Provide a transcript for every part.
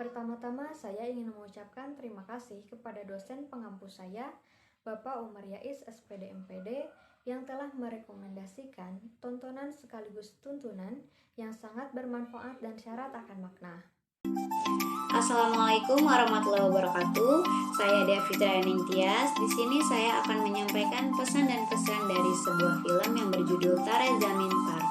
Pertama-tama saya ingin mengucapkan terima kasih kepada dosen pengampu saya, Bapak Umar Yais SPD MPD, yang telah merekomendasikan tontonan sekaligus tuntunan yang sangat bermanfaat dan syarat akan makna. Assalamualaikum warahmatullahi wabarakatuh. Saya Dea Fitra Ningtyas. Di sini saya akan menyampaikan pesan dan kesan dari sebuah film yang berjudul Tare Zameen Par.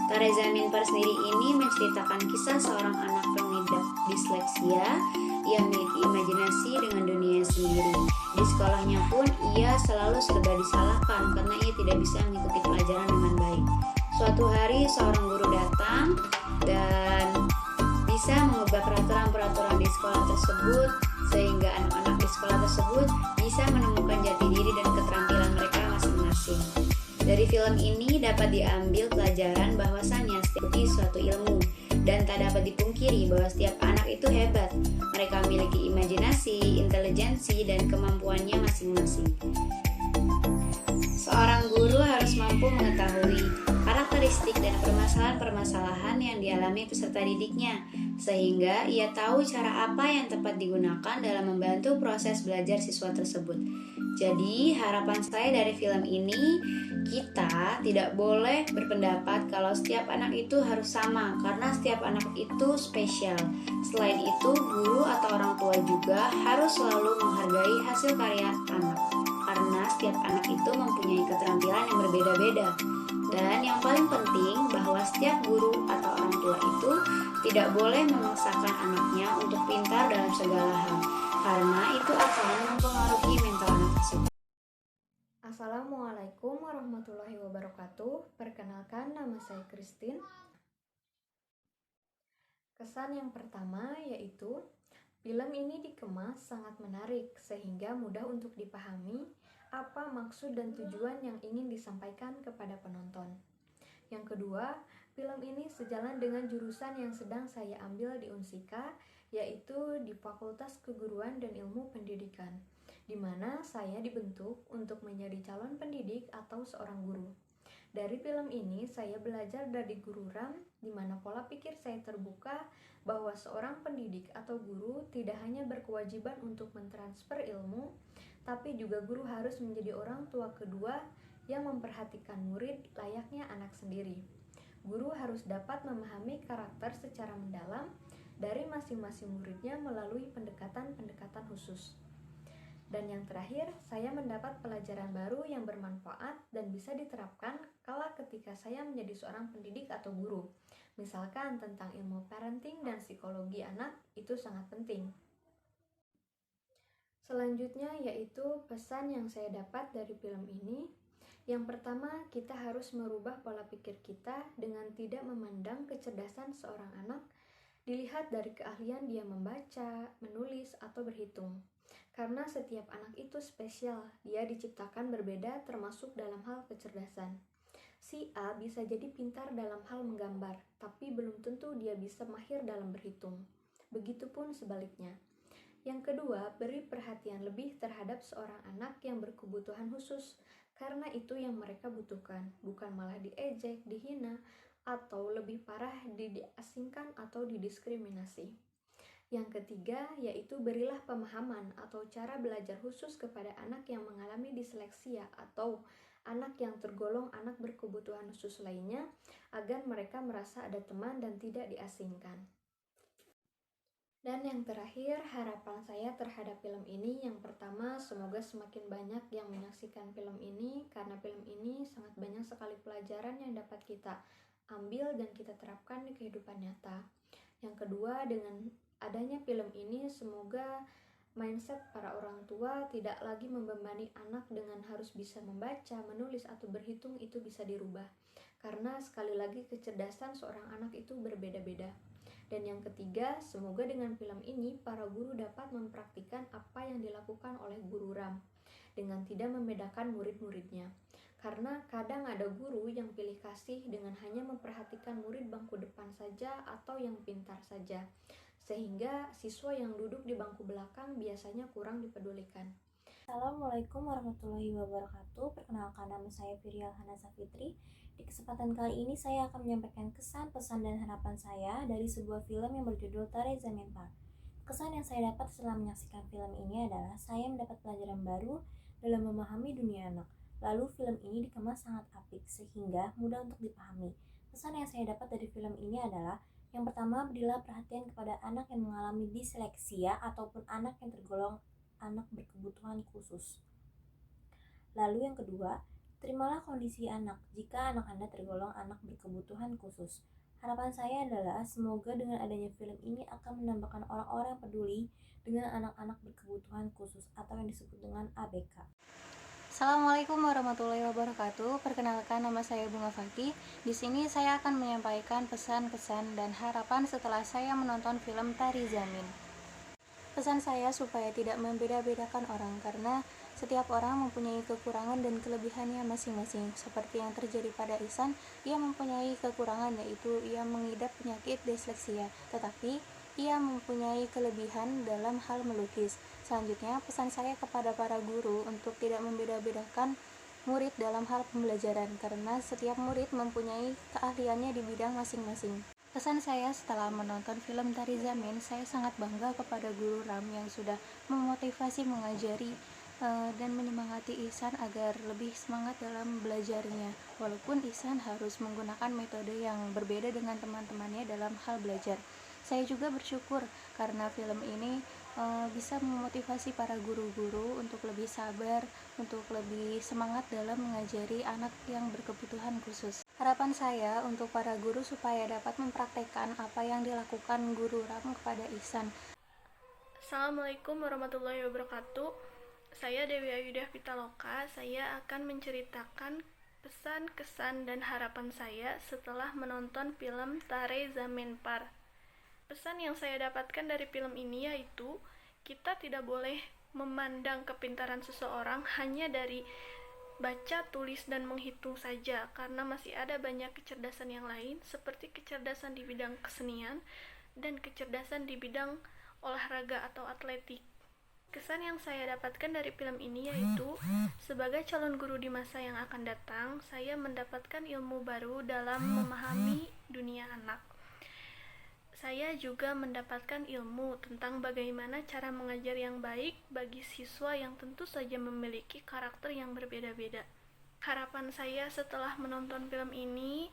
Tare Zameen Par sendiri ini menceritakan kisah seorang anak pengidap disleksia. Ia memiliki imajinasi dengan dunia sendiri. Di sekolahnya pun ia selalu serba disalahkan karena ia tidak bisa mengikuti pelajaran dengan baik. Suatu hari seorang guru datang dan bisa mengubah peraturan-peraturan di sekolah tersebut sehingga anak-anak di sekolah tersebut bisa menemukan jati diri dan keterampilan mereka masing-masing. Dari film ini dapat diambil pelajaran bahwasannya setiap suatu ilmu dan tak dapat dipungkiri bahwa setiap anak itu hebat. Mereka memiliki imajinasi, intelijensi, dan kemampuannya masing-masing. Seorang guru harus mampu mengetahui karakteristik dan permasalahan-permasalahan yang dialami peserta didiknya, sehingga ia tahu cara apa yang tepat digunakan dalam membantu proses belajar siswa tersebut. Jadi, harapan saya dari film ini, kita tidak boleh berpendapat kalau setiap anak itu harus sama, karena setiap anak itu spesial. Selain itu, guru atau orang tua juga harus selalu menghargai hasil karya anak, karena setiap anak itu mempunyai keterampilan yang berbeda-beda. Dan yang paling penting bahwa setiap guru atau orang tua itu tidak boleh memaksakan anaknya untuk pintar dalam segala hal, karena itu akan mempengaruhi mental anak tersebut. Assalamualaikum warahmatullahi wabarakatuh. Perkenalkan, nama saya Christine. Kesan yang pertama yaitu film ini dikemas sangat menarik sehingga mudah untuk dipahami apa maksud dan tujuan yang ingin disampaikan kepada penonton. Yang kedua, film ini sejalan dengan jurusan yang sedang saya ambil di Unsika, yaitu di Fakultas Keguruan dan Ilmu Pendidikan, di mana saya dibentuk untuk menjadi calon pendidik atau seorang guru. Dari film ini, saya belajar dari Guru Ram, di mana pola pikir saya terbuka bahwa seorang pendidik atau guru tidak hanya berkewajiban untuk mentransfer ilmu, tapi juga guru harus menjadi orang tua kedua yang memperhatikan murid layaknya anak sendiri. Guru harus dapat memahami karakter secara mendalam dari masing-masing muridnya melalui pendekatan-pendekatan khusus. Dan yang terakhir, saya mendapat pelajaran baru yang bermanfaat dan bisa diterapkan kala ketika saya menjadi seorang pendidik atau guru. Misalkan tentang ilmu parenting dan psikologi anak, itu sangat penting. Selanjutnya yaitu pesan yang saya dapat dari film ini. Yang pertama, kita harus merubah pola pikir kita dengan tidak memandang kecerdasan seorang anak dilihat dari keahlian dia membaca, menulis, atau berhitung. Karena setiap anak itu spesial, dia diciptakan berbeda termasuk dalam hal kecerdasan. Si A bisa jadi pintar dalam hal menggambar, tapi belum tentu dia bisa mahir dalam berhitung. Begitupun sebaliknya. Yang kedua, beri perhatian lebih terhadap seorang anak yang berkebutuhan khusus, karena itu yang mereka butuhkan, bukan malah diejek, dihina, atau lebih parah diasingkan atau didiskriminasi. Yang ketiga, yaitu berilah pemahaman atau cara belajar khusus kepada anak yang mengalami disleksia atau anak yang tergolong anak berkebutuhan khusus lainnya, agar mereka merasa ada teman dan tidak diasingkan. Dan yang terakhir, harapan saya terhadap film ini, yang pertama, semoga semakin banyak yang menyaksikan film ini, karena film ini sangat banyak sekali pelajaran yang dapat kita ambil dan kita terapkan di kehidupan nyata. Yang kedua, dengan adanya film ini, semoga mindset para orang tua tidak lagi membebani anak dengan harus bisa membaca, menulis, atau berhitung, itu bisa dirubah. Karena sekali lagi kecerdasan seorang anak itu berbeda-beda. Dan yang ketiga, semoga dengan film ini para guru dapat mempraktikkan apa yang dilakukan oleh Guru Ram dengan tidak membedakan murid-muridnya. Karena kadang ada guru yang pilih kasih dengan hanya memperhatikan murid bangku depan saja atau yang pintar saja, sehingga siswa yang duduk di bangku belakang biasanya kurang dipedulikan. Assalamualaikum warahmatullahi wabarakatuh. Perkenalkan, nama saya Firial Hanasa Fitri. Di kesempatan kali ini saya akan menyampaikan kesan, pesan, dan harapan saya dari sebuah film yang berjudul Tare Zameen Par. Kesan yang saya dapat setelah menyaksikan film ini adalah saya mendapat pelajaran baru dalam memahami dunia anak. Lalu film ini dikemas sangat apik sehingga mudah untuk dipahami. Pesan yang saya dapat dari film ini adalah yang pertama, berilah perhatian kepada anak yang mengalami disleksia ataupun anak yang tergolong anak berkebutuhan khusus. Lalu yang kedua, terimalah kondisi anak jika anak Anda tergolong anak berkebutuhan khusus. Harapan saya adalah semoga dengan adanya film ini akan menambahkan orang-orang peduli dengan anak-anak berkebutuhan khusus atau yang disebut dengan ABK. Assalamualaikum warahmatullahi wabarakatuh. Perkenalkan, nama saya Bunga Fakih. Di sini saya akan menyampaikan pesan-kesan dan harapan setelah saya menonton film Tari Zamin. Pesan saya supaya tidak membeda-bedakan orang karena setiap orang mempunyai kekurangan dan kelebihannya masing-masing. Seperti yang terjadi pada Ihsan, ia mempunyai kekurangan yaitu ia mengidap penyakit disleksia, tetapi ia mempunyai kelebihan dalam hal melukis. Selanjutnya, pesan saya kepada para guru untuk tidak membeda-bedakan murid dalam hal pembelajaran karena setiap murid mempunyai keahliannya di bidang masing-masing. Pesan saya setelah menonton film Tari Zamin, saya sangat bangga kepada guru Ram yang sudah memotivasi, mengajari dan menyemangati Ihsan agar lebih semangat dalam belajarnya. Walaupun Ihsan harus menggunakan metode yang berbeda dengan teman-temannya dalam hal belajar. Saya juga bersyukur karena film ini bisa memotivasi para guru-guru untuk lebih sabar, untuk lebih semangat dalam mengajari anak yang berkebutuhan khusus. Harapan saya untuk para guru supaya dapat mempraktekkan apa yang dilakukan guru Ram kepada Ihsan. Assalamualaikum warahmatullahi wabarakatuh. Saya Dewi Ayudah Pitaloka. Saya akan menceritakan pesan, kesan, dan harapan saya setelah menonton film Tare Zameen Par. Pesan yang saya dapatkan dari film ini yaitu kita tidak boleh memandang kepintaran seseorang hanya dari baca, tulis, dan menghitung saja, karena masih ada banyak kecerdasan yang lain seperti kecerdasan di bidang kesenian dan kecerdasan di bidang olahraga atau atletik. Kesan yang saya dapatkan dari film ini yaitu sebagai calon guru di masa yang akan datang, saya mendapatkan ilmu baru dalam memahami dunia anak. Saya juga mendapatkan ilmu tentang bagaimana cara mengajar yang baik bagi siswa yang tentu saja memiliki karakter yang berbeda-beda. Harapan saya setelah menonton film ini,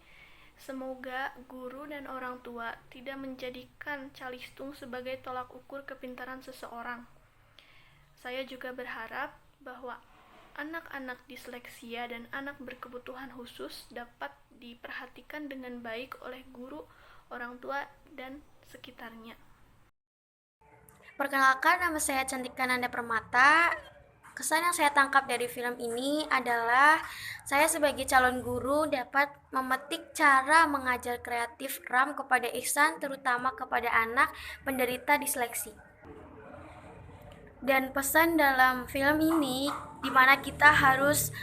semoga guru dan orang tua tidak menjadikan calistung sebagai tolak ukur kepintaran seseorang. Saya juga berharap bahwa anak-anak disleksia dan anak berkebutuhan khusus dapat diperhatikan dengan baik oleh guru, orang tua, dan sekitarnya. Perkenalkan, nama saya Cantika Nanda Permata. Kesan yang saya tangkap dari film ini adalah saya sebagai calon guru dapat memetik cara mengajar kreatif Ram kepada Ihsan, terutama kepada anak penderita disleksi. Dan pesan dalam film ini di mana kita harus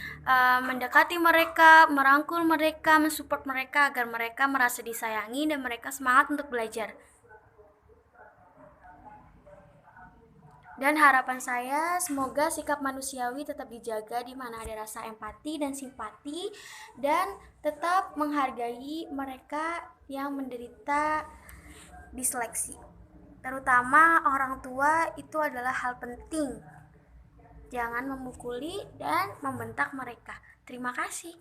mendekati mereka, merangkul mereka, mensupport mereka agar mereka merasa disayangi dan mereka semangat untuk belajar. Dan harapan saya semoga sikap manusiawi tetap dijaga di mana ada rasa empati dan simpati dan tetap menghargai mereka yang menderita disleksi. Terutama orang tua itu adalah hal penting. Jangan memukuli dan membentak mereka. Terima kasih.